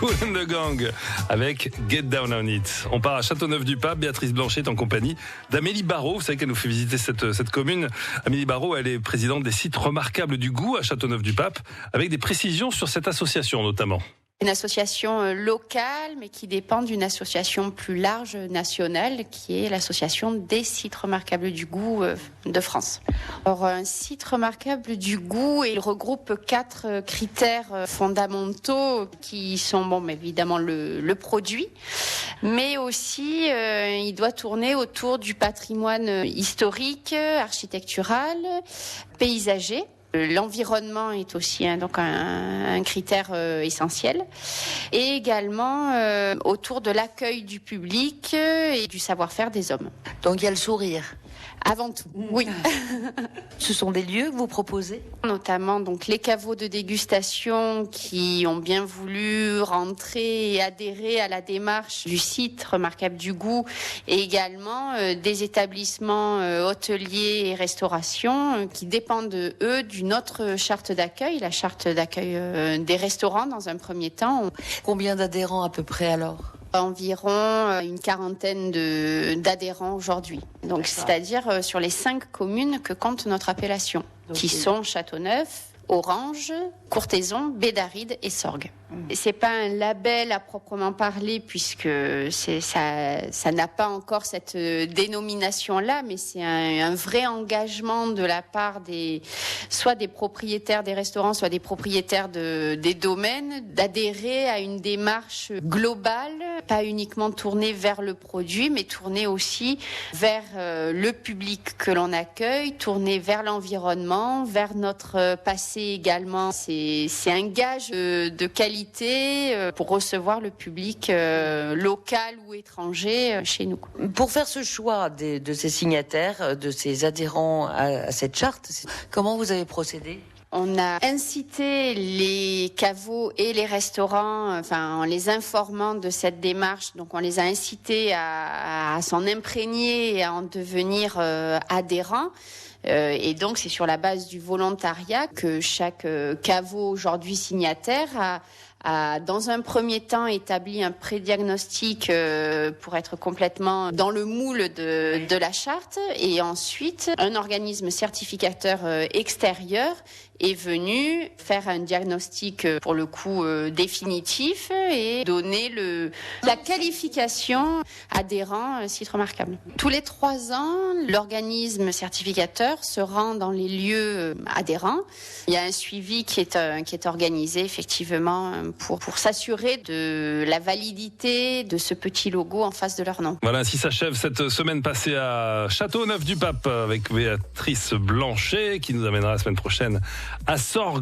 Kool and the Gang avec Get Down on It. On part à Châteauneuf-du-Pape. Béatrice Blanchet est en compagnie d'Amélie Barraud. Vous savez qu'elle nous fait visiter cette commune. Amélie Barraud, elle est présidente des sites remarquables du goût à Châteauneuf-du-Pape, avec des précisions sur cette association notamment. Une association locale, mais qui dépend d'une association plus large, nationale, qui est l'association des sites remarquables du goût de France. Alors, un site remarquable du goût, il regroupe 4 critères fondamentaux qui sont, évidemment, le produit, mais aussi, il doit tourner autour du patrimoine historique, architectural, paysager. L'environnement est aussi donc un critère essentiel, et également autour de l'accueil du public et du savoir-faire des hommes. Donc il y a le sourire. Avant tout, oui. Ce sont des lieux que vous proposez ? Notamment donc les caveaux de dégustation qui ont bien voulu rentrer et adhérer à la démarche du site remarquable du goût, et également des établissements hôteliers et restauration qui dépendent eux d'une autre charte d'accueil, la charte d'accueil des restaurants dans un premier temps. Combien d'adhérents à peu près alors ? Environ une quarantaine d'adhérents aujourd'hui. Donc, c'est-à-dire sur les 5 communes que compte notre appellation, qui sont Châteauneuf, Orange, Courthézon, Bédaride et Sorgues. C'est pas un label à proprement parler, puisque ça n'a pas encore cette dénomination-là, mais c'est un vrai engagement de la part soit des propriétaires des restaurants, soit des propriétaires des domaines, d'adhérer à une démarche globale, pas uniquement tournée vers le produit, mais tournée aussi vers le public que l'on accueille, tournée vers l'environnement, vers notre passé également. C'est un gage de qualité pour recevoir le public local ou étranger chez nous. Pour faire ce choix de ces signataires, de ces adhérents à cette charte, comment vous avez procédé ? On a incité les caveaux et les restaurants, en les informant de cette démarche. Donc, on les a incités à s'en imprégner et à en devenir adhérents. Et donc, c'est sur la base du volontariat que chaque caveau aujourd'hui signataire a dans un premier temps établi un prédiagnostic pour être complètement dans le moule de la charte, et ensuite un organisme certificateur extérieur est venu faire un diagnostic pour le coup définitif et donner la qualification adhérent site remarquable. Tous les 3 ans, l'organisme certificateur se rend dans les lieux adhérents. Il y a un suivi qui est organisé effectivement pour s'assurer de la validité de ce petit logo en face de leur nom. Voilà, ainsi s'achève cette semaine passée à Châteauneuf-du-Pape avec Béatrice Blanchet, qui nous amènera la semaine prochaine à Sorgues.